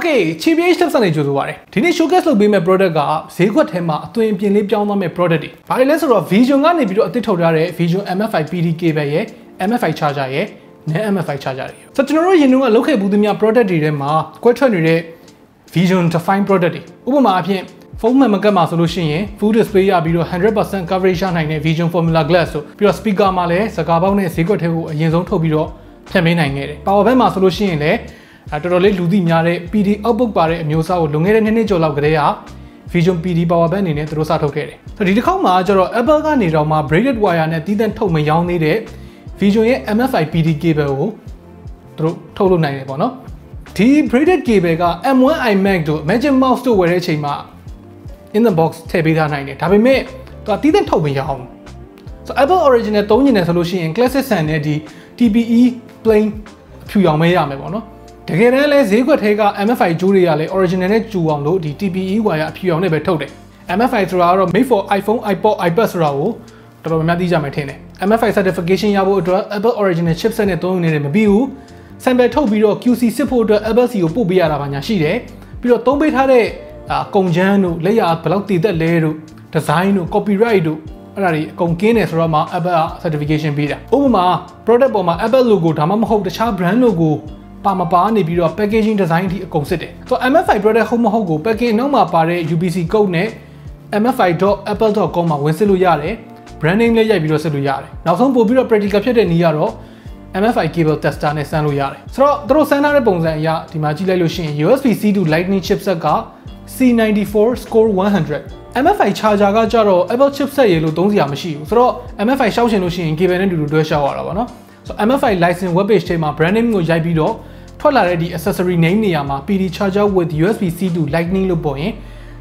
Okay, TBH Labs နဲ့ကြိုဆိုပါရစေ။ဒီနေ့ showcase လုပ်ပေးမယ့် product ကဈေးကွက်ထဲမှာအသွင်ပြင်လေးပြောင်းသွားမယ့် product တွေ။ဘာလဲဆိုတော့ V.Jun ကနေပြီးတော့အသစ်ထုတ်ထားတဲ့ V.Jun MFI PD cable ရဲ့ MFI charger ရဲ့ non MFI charger တွေ။ဆိုတော့ကျွန်တော်တို့ရင်တုန်းကလုပ်ခဲ့ဘူးသမျှ product တွေထဲမှာကွက်ထွက်နေတဲ့ V.Jun define product တွေ။ဥပမာအဖြစ်ဖုန်းမှန်မကတ်မှာဆိုလို့ရှိရင် full display ရပြီးတော့ 100% coverage ရနိုင်တဲ့ V.Jun formula glass ဆိုပြီးတော့ speaker မှာလည်းစကားပေါက်နဲ့ဈေးကွက်ထဲကိုအရင်ဆုံးထုတ်ပြီးတော့ဖြန့်ပေးနိုင်ခဲ့တယ်။ power bank မှာဆိုလို့ရှိရင်လည်းတော်တော်လေးလူသိများတဲ့ PD output ပါတဲ့အမျိုးအစားကိုလွန်ခဲ့တဲ့နှစ်ကျော်လောက်ကတည်းက V.Jun PD power bank အနေနဲ့သူတို့စထုတ်ခဲ့တယ်။ဆိုတော့ဒီတစ်ခေါက်မှာကျတော့ Apple ကနေတော့မှ braided wire နဲ့တီးတန့်ထုတ်မရောင်းသေးတဲ့ V.Jun ရဲ့ MFI PD cable ကိုသူတို့ထုတ်လုပ်နိုင်တယ်ပေါ့နော်။ဒီ braided cable က M1 iMac တို့ Magic Mouse တို့ဝယ်တဲ့အချိန်မှာ in the box ထည့်ပေးထားနိုင်တယ်။ဒါပေမဲ့သူကတီးတန့်ထုတ်မရောင်းဘူး။ဆိုတော့ Apple original သုံးနေတယ်ဆိုလို့ရှိရင် classic ဆန်နဲ့ဒီ TBE plain ဖြူရောင်မဲရမယ်ပေါ့နော်။တကယ်တမ်းလဲဈေးကွက်ထဲက MFI ကြိုးတွေကလည်း original နဲ့ကျူအောင်လို့ဒီ TBE wire အဖြူအောင်နဲ့ပဲထုတ်တယ်။ MFI ဆိုတာကတော့ made for iPhone, iPod, iPad ဆိုတာကိုတော်တော်များများသိကြမယ်ထင်တယ်။ MFI certification ရဖို့အတွက် Apple original chipset နဲ့သုံးနေတယ်မပြီးဘူး။ sample ထုတ်ပြီးတော့ QC စစ်ဖို့အတွက် Apple C ကိုပို့ပေးရတာပါညာရှိတယ်။ပြီးတော့သုံးပေးထားတဲ့ကုန်ချမ်းတို့လက်ရဘယ်လောက်တည်သက်လဲတို့ design တို့ copyright တို့အဲ့ဒါတွေအကုန်ကင်းတယ်ဆိုတော့မှ Apple certification ပေးတာ။ဥပမာ product ပေါ်မှာ Apple logo ဒါမှမဟုတ်တခြား brand logo ပါမပါနေပြီးတော့ packaging design အထိအကုန်စစ်တယ်။ဆိုတော့ MFI product ဟုတ်မဟုတ်ကို packaging နောက်မှာပါတဲ့ UPC code နဲ့ mfi.apple.com မှာဝင်စစ်လို့ရတယ်။ brand name လည်းရိုက်ပြီးတော့စစ်လို့ရတယ်။နောက်ဆုံးပို့ပြီးတော့ practical ဖြစ်တဲ့နည်းကတော့ MFI cable tester နဲ့စမ်းလို့ရတယ်။ဆိုတော့သူတို့စမ်းထားတဲ့ပုံစံအရဒီမှာကြည့်လိုက်လို့ရှိရင် USB-C to Lightning chipset က C94 score 100 MFI charger ကကြတော့ Apple chipset ရေလို့သုံးစရာမရှိဘူးဆိုတော့ MFI ရှောက်ချင်လို့ရှိရင် cable နဲ့တူတူတွဲရှောက်ရတာပါနော်။ so MFI license web page ထဲမှာ brand name ကိုရိုက်ပြီးတော့ထွက်လာတဲ့ဒီ accessory name နေရာမှာ PD charger with USB-C to Lightning လို့ပေါ်ရင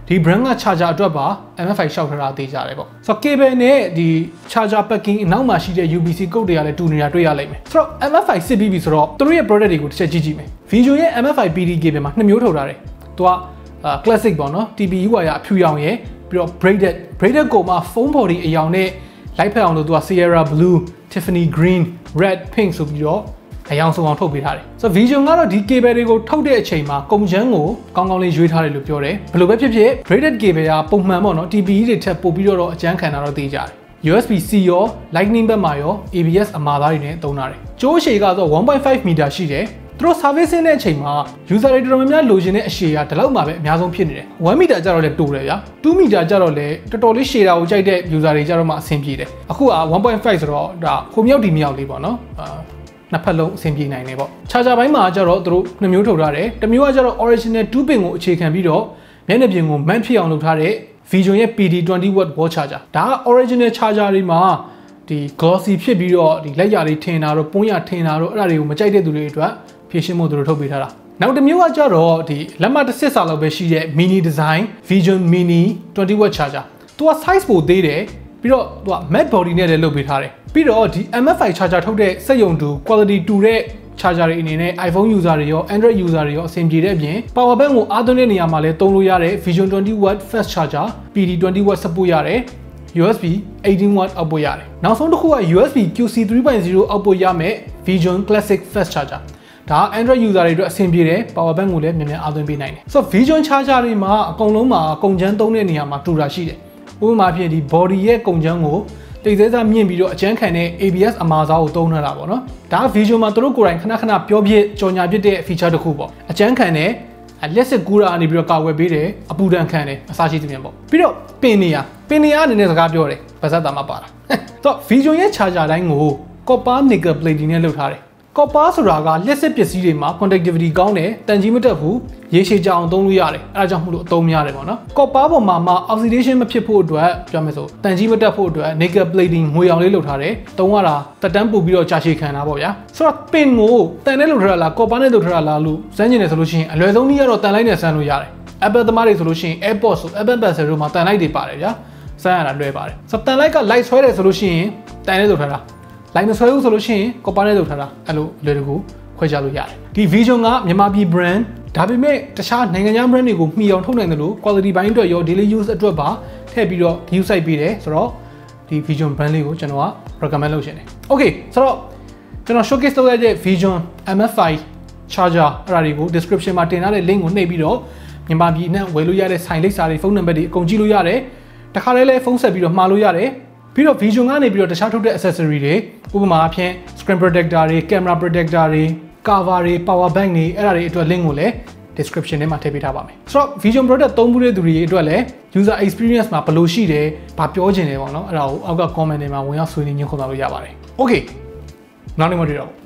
်ဒီ brand က charger အတွက်ပါ MFI ရှောက်ထားတာသိကြတယ်ပေါ့။ so cable နဲ့ဒီ charger packing အနောက်မှာရှိတဲ့ UPC code တွေကလည်းတူနေတာတွေ့ရလိမ့်မယ်။ဆိုတော့ MFI စစ်ပြီးပြီဆိုတော့သူတို့ရဲ့ product တွေကိုတစ်ချက်ကြည့်ကြည့်မယ်။ V.Jun ရဲ့ MFI PD cable မှာနှစ်မျိုးထုတ်ထားတယ်။သူကclassic ပေါ့နော် TBE wire အဖြူရောင်ရဲ့ပြီးတော့ braided ကိုမှ phone body အရောင်နဲ့ light ဖက်အောင်လို့သူက Sierra blue, Tiffany green, red, pink ဆိုပြီးတော့အရောင်စုံအောင်ထုတ်ပေးထားတယ်ဆိုတော့ V.Jun ကတော့ဒီ cable တွေကိုထုတ်တဲ့အချိန်မှာကုန်ချမ်းကိုကောင်းကောင်းလေးရွေးထားတယ်လို့ပြောတယ်ဘယ်လိုပဲဖြစ်ဖြစ် braided cable ကပုံမှန်ပေါ့နော် TBE တွေထက်ပိုပြီးတော့အကျန်းခံတာတော့သိကြတယ် USB-C ရော Lightning ဘက်မှာရော ABS အမှားသားတွေနဲ့သုံးထားတယ်ကျိုးအရှည်ကတော့ 1.5 meter ရှိတယ်သူတို့ servicing တဲ့အချိန်မှာ user တွေတော်တော်များများလိုချင်တဲ့အရှည်ကဒီလောက်မှပဲအများဆုံးဖြစ်နေတယ်1 meter ကျတော့လည်းတိုးတယ်ဗျာ2 meter ကျတော့လည်းတော်တော်လေးရှည်တာကိုကြိုက်တဲ့ user တွေကျတော့မှအဆင်ပြေတယ်အခုက 1.5 ဆိုတော့ဒါဟိုမြောက်ဒီမြောက်လေးပေါ့နော်နှစ်ဖက်လုံးအဆင်ပြေနိုင်တယ်ပေါ့ charger ဘိုင်းမှာကျတော့သူတို့နှစ်မျိုးထုတ်ထားတယ်တစ်မျိုးကကျတော့ original 2 pin ကိုအခြေခံပြီးတော့မျက်နှာပြင်ကို matte ဖြစ်အောင်လုပ်ထားတဲ့ V.Jun ရဲ့ PD 20W wall charger ဒါက original charger တွေမှာဒီ glossy ဖြစ်ပြီးတော့ဒီလက်ရလေးထင်တာတော့ပုံရထင်တာတော့အဲ့ဒါတွေကိုမကြိုက်တဲ့သူတွေအတွက်ဖြည့်ရှင်းဖို့သူတို့ထုတ်ပေးထားတာနောက်တစ်မျိုးကကျတော့ဒီလက်မတစ်စစ်စာလောက်ပဲရှိတဲ့ mini design V.Jun mini 20W charger သူက size ပိုသေးတယ်ပြီးတော့သူက matte body နဲ့လည်းလုပ်ပေးထားတယ်ပြီးတော့ဒီ MFI charger ထုတ်တဲ့စက်ရုံတူ quality တူတဲ့ charger တွေအနေနဲ့ iPhone user တွေရော Android user တွေရောအဆင်ပြေတဲ့အပြင် power bank ကိုအားသွင်းတဲ့နေရာမှာလည်းသုံးလို့ရတဲ့ V.Jun 20W fast charger PD 20W support ရတယ်USB 18W output ရတယ်နောက်ဆုံးတစ်ခုက USB QC 3.0 output ရမယ် V.Jun classic fast charger ဒါ Android user တွေအတွက်အဆင်ပြေတယ် power bank ကိုလည်းမြန်မြန်အားသွင်းပေးနိုင်တယ်ဆိုတော့ V.Jun charger တွေမှာအကုန်လုံးမှာကုန်ချမ်းသုံးတဲ့နေရာမှာတူတာရှိတယ်ဥပမာဖြင့်ဒီ body ရဲ့ကုန်ချမ်းကိုတိတ်သေးစားမြင့်ပြီးတော့အကျန်းခံတဲ့ ABS အမှားစားကိုသုံးထားတာပေါ့နော်ဒါက V.Jun မှာသူတို့ကိုယ်တိုင်ခဏခဏပြောပြကြော်ညာပြတဲ့ feature တစ်ခုပေါ့အကျန်းခံတဲ့လက်စစ်ကူးတာအနေပြီးတော့ကာကွယ်ပေးတယ်အပူဒဏ်ခံတယ်အစားရှိသဖြင့်ပေါ့ပြီးတော့ပင်နေရအနေနဲ့စကားပြောတယ်ဗဇက်တာမှပါတာဆိုတော့ V.Jun ရဲ့ charger တိုင်းကို copper nickel plating နဲ့လုပ်ထားတယ်copper ဆိုတာကလက်စစ်ပစ္စည်းတွေမှာ conductivity ကောင်းတယ်တန်ကြီးမတက်ဘူးရေရှည်ကြအောင်သုံးလို့ရတယ်အဲဒါကြောင့်မို့လို့အသုံးများတယ်ပေါ့နော် copper ပေါ်မှာ oxidation မဖြစ်ဖို့အတွက်ပြောမယ်ဆိုတန်ကြီးမတက်ဖို့အတွက် nickel plating ငွေအောင်လေးလုပ်ထားတယ်သုံးရတာတက်တန်းပို့ပြီးတော့ကြာရှည်ခံတာပေါ့ဗျာဆိုတော့ပင်ကိုတန်နဲ့လုပ်ထားတာလား copper နဲ့လုပ်ထားတာလားလို့စမ်းကျင်တယ်ဆိုလို့ရှိရင်အလွယ်ဆုံးနည်းကတော့တန်လိုက်နဲ့စမ်းလို့ရတယ် Apple သမားတွေဆိုလို့ရှိရင် AirPods ဆို Apple Pencil တို့မှာတန်လိုက်တွေပါတယ်ဗျာစမ်းရတာလွယ်ပါတယ်ဆိုတော့တန်လိုက်က light ဆွဲတယ်ဆိုလို့ရှိရင်တန်နဲ့လုပ်ထားတာလိုက်မဆွဲဘူးဆိုလို့ရှိရင် copper နဲ့လုပ်ထားတာအဲ့လိုလွယ်တကူခွဲခြားလို့ရတယ်ဒီ V.Jun ကမြန်မာပြည် brand ဒါပေမဲ့တခြားနိုင်ငံခြား brand တွေကိုမှီအောင်ထုတ်နိုင်တယ်လို့ quality ဘိုင်းအတွက်ရော daily use အတွက်ပါထည့်ပြီးတော့ view site ပေးတယ်ဆိုတော့ဒီ V.Jun brand လေးကိုကျွန်တော်က recommend လုပ်ရှင်တယ် okay ဆိုတော့ကျွန်တော် showcase လုပ်ရတဲ့ V.Jun MFI charger အဲ့ဒါတွေကို description မှာတင်ထားတဲ့ link ကိုနှိပ်ပြီးတော့မြန်မာပြည်နဲ့ဝယ်လို့ရတဲ့ဆိုင်လိပ်စာတွေဖုန်းနံပါတ်တွေအကုန်ကြည့်လို့ရတယ်တခါလဲဖုန်းဆက်ပြီးတော့မှာလို့ရတယ်ပြီးတော့ V.Jun ကနေပြီးတော့တခြားထုတ်တဲ့ accessory တွေဥပမာအဖြစ် screen protector တွေ camera protector တွေ cover တွေ power bank တွေအဲ့ဒါတွေအတွက် link ကိုလည်း description ထဲမှာထည့်ပေးထားပါမယ်ဆိုတော့ V.Jun product သုံးဘူးတဲ့သူတွေအတွက်လည်း user experience မှာဘယ်လိုရှိတယ်ဘာပြောချင်တယ်ပေါ့နော်အဲ့ဒါကိုအောက်က comment တွေမှာဝင်ရောက်ဆွေးနွေးညှိနှိုင်းခေါ်လာလို့ရပါတယ် okay နောက်နေ့မှတွေ့တော့